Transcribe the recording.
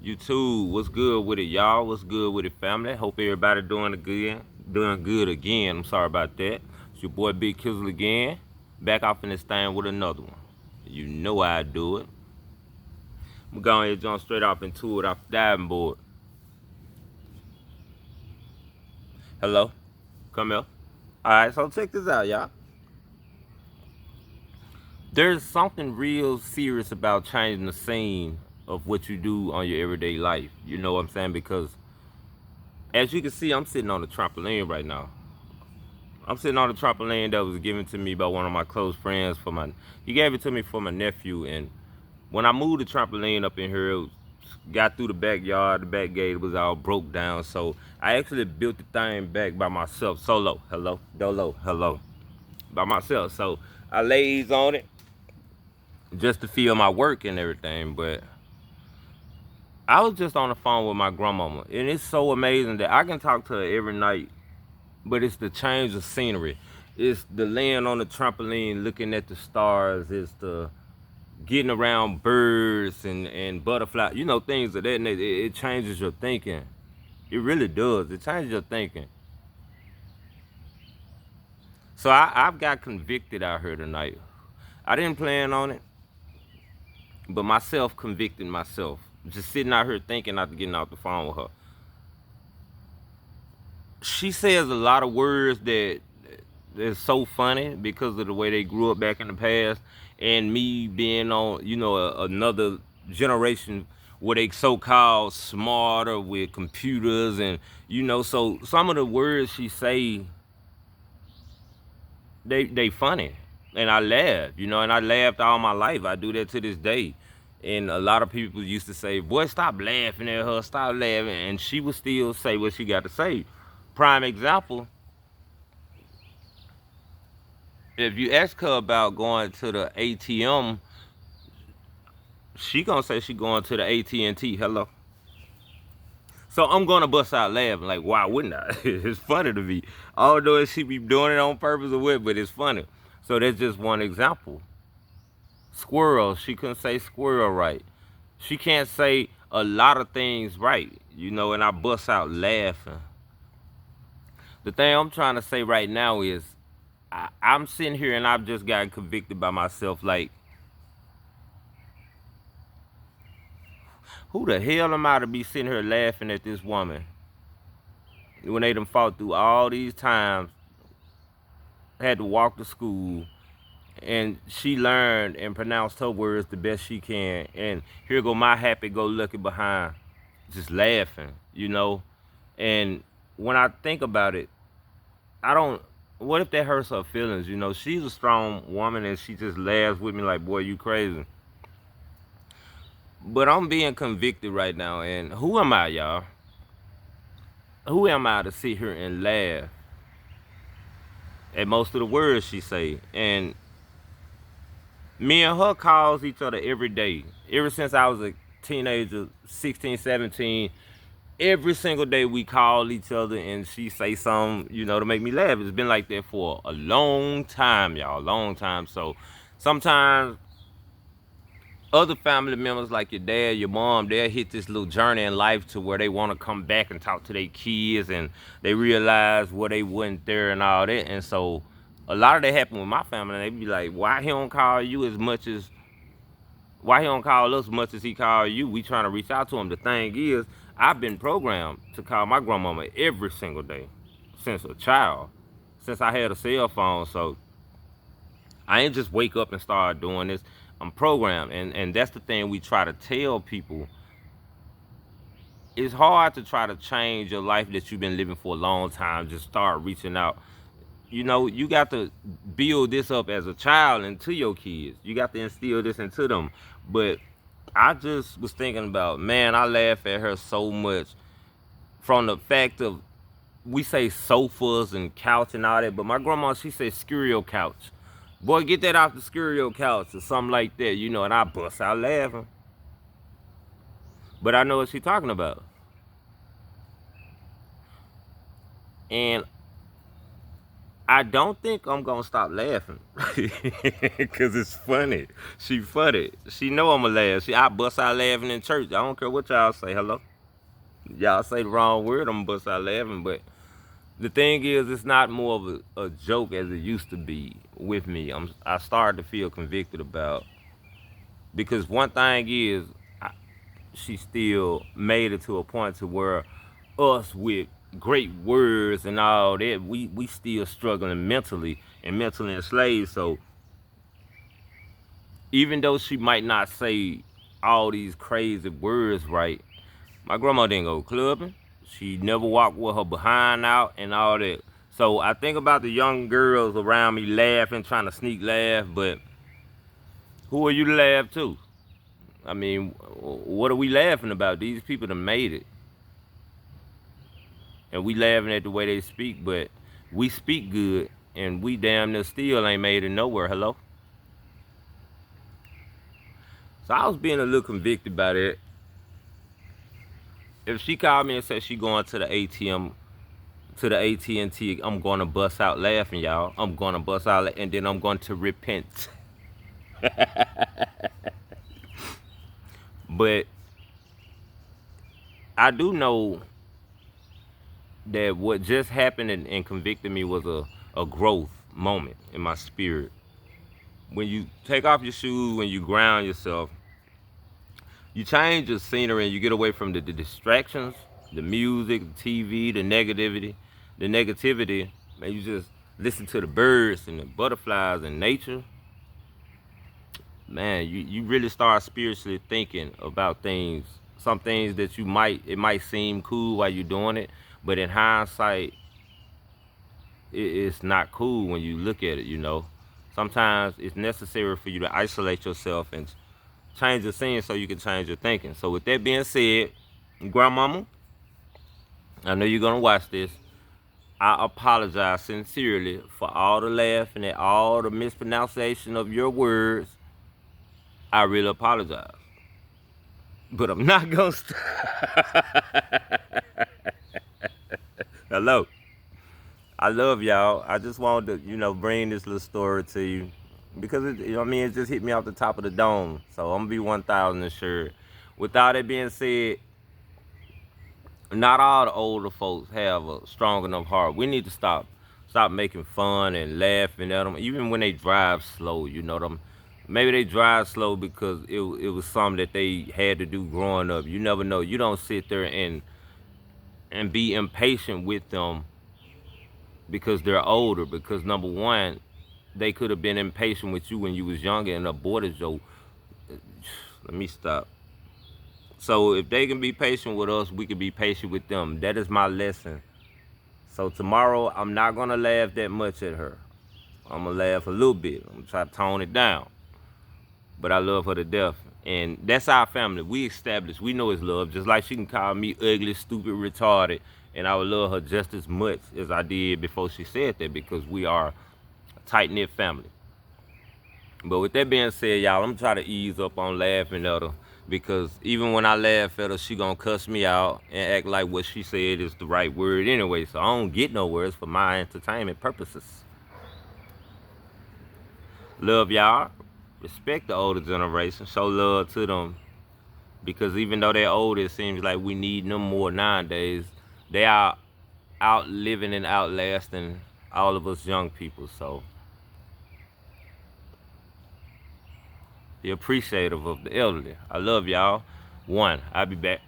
YouTube, what's good with it, y'all? What's good with it, family? Hope everybody doing good again. I'm sorry about that. It's your boy Big Kizzle again, back off in this thing with another one. You know I do it. I'm going to jump straight off into it off the diving board. Hello, come here. All right, so check this out, y'all. There's something real serious about changing the scene of what you do on your everyday life. You know what I'm saying? Because as you can see, I'm sitting on the trampoline right now. I'm sitting on the trampoline that was given to me by one of my close friends he gave it to me for my nephew. And when I moved the trampoline up in here, got through the backyard, the back gate was all broke down. So I actually built the thing back by myself, solo, hello, dolo, hello, by myself. So I lays on it just to feel my work and everything. But I was just on the phone with my grandmama, and it's so amazing that I can talk to her every night. But it's the change of scenery. It's the laying on the trampoline, looking at the stars. It's the getting around birds and butterflies. You know, things of that nature. It changes your thinking. It really does. It changes your thinking. So I've got convicted out here tonight. I didn't plan on it, but myself convicting myself. Just sitting out here thinking after getting off the phone with her. She says a lot of words that is so funny because of the way they grew up back in the past, and me being on, another generation where they so-called smarter with computers, and so some of the words she say, they funny, and I laugh, and I laughed all my life. I do that to this day. And a lot of people used to say, boy, stop laughing at her, stop laughing, and she would still say what she got to say. Prime example, if you ask her about going to the ATM, she gonna say she going to the AT&T. Hello. So I'm gonna bust out laughing. Like, why wouldn't I? It's funny to me. Although she be doing it on purpose or what, but it's funny. So that's just one example. Squirrel. She couldn't say squirrel right. She can't say a lot of things right. And I bust out laughing. The thing I'm trying to say right now is I'm sitting here and I've just gotten convicted by myself. Like, who the hell am I to be sitting here laughing at this woman when they done fought through all these times, had to walk to school, and she learned and pronounced her words the best she can, and here go my happy-go-lucky behind, just laughing. And when I think about it, what if that hurts her feelings? She's a strong woman, and she just laughs with me like, boy, you crazy. But I'm being convicted right now, and who am I, y'all? Who am I to sit here and laugh at most of the words she say? And me and her calls each other every day. Ever since I was a teenager, 16, 17, every single day we call each other and she say something, to make me laugh. It's been like that for a long time, y'all, long time. So sometimes other family members like your dad, your mom, they'll hit this little journey in life to where they want to come back and talk to their kids, and they realize where they wasn't there and all that. And so a lot of that happened with my family. They be like, why he don't call you as much as, why he don't call us as much as he call you? We trying to reach out to him. The thing is, I've been programmed to call my grandmama every single day since a child, since I had a cell phone. So I ain't just wake up and start doing this. I'm programmed, and that's the thing we try to tell people. It's hard to try to change your life that you've been living for a long time. Just start reaching out. You got to build this up as a child into your kids. You got to instill this into them. But I just was thinking about, man, I laugh at her so much from the fact of, we say sofas and couch and all that, but my grandma, she said scurio couch. Boy, get that off the scurio couch or something like that, and I bust out laughing. But I know what she's talking about. And I don't think I'm gonna stop laughing because it's funny. She funny. She know I'ma laugh. I bust out laughing in church. I don't care what y'all say. Hello, y'all say the wrong word, I'm bust out laughing. But the thing is, it's not more of a joke as it used to be with me. I started to feel convicted about, because one thing is, she still made it to a point to where us with great words and all that, we still struggling mentally and mentally enslaved. So even though she might not say all these crazy words right, my grandma didn't go clubbing. She never walked with her behind out and all that. So I think about the young girls around me laughing, trying to sneak laugh, but who are you to laugh to? I mean, what are we laughing about? These people that made it. And we laughing at the way they speak, but we speak good, and we damn near still ain't made it nowhere. Hello? So I was being a little convicted by that. If she called me and said she going to the ATM, to the AT&T, I'm going to bust out laughing, y'all. I'm going to bust out, and then I'm going to repent. But I do know that what just happened and convicted me was a growth moment in my spirit. When you take off your shoes, when you ground yourself, you change your scenery and you get away from the distractions, the music, the TV, the negativity, and you just listen to the birds and the butterflies and nature. Man, you really start spiritually thinking about things. Some things that it might seem cool while you're doing it, but in hindsight, it's not cool when you look at it, you know. Sometimes it's necessary for you to isolate yourself and change the scene so you can change your thinking. So with that being said, grandmama, I know you're gonna watch this. I apologize sincerely for all the laughing and all the mispronunciation of your words. I really apologize. But I'm not gonna Hello. I love y'all. I just wanted to, bring this little story to you because it just hit me off the top of the dome. So I'm gonna be 1,000 assured. With all that being said, not all the older folks have a strong enough heart. We need to stop making fun and laughing at them, even when they drive slow. You know them. Maybe they drive slow because it was something that they had to do growing up. You never know. You don't sit there and be impatient with them because they're older. Because number one, they could have been impatient with you when you was younger and aborted your. Let me stop. So if they can be patient with us, we can be patient with them. That is my lesson. So tomorrow, I'm not gonna laugh that much at her. I'm gonna laugh a little bit. I'm gonna try to tone it down. But I love her to death. And that's our family. We established, we know it's love. Just like she can call me ugly, stupid, retarded, and I would love her just as much as I did before she said that, because we are a tight-knit family. But with that being said, y'all, I'm gonna try to ease up on laughing at her, because even when I laugh at her, she gonna cuss me out and act like what she said is the right word anyway. So I don't get no words for my entertainment purposes. Love y'all. Respect the older generation. Show love to them, because even though they're older, it seems like we need them more nowadays. They are outliving and outlasting all of us young people. So be appreciative of the elderly. I love y'all. I'll be back.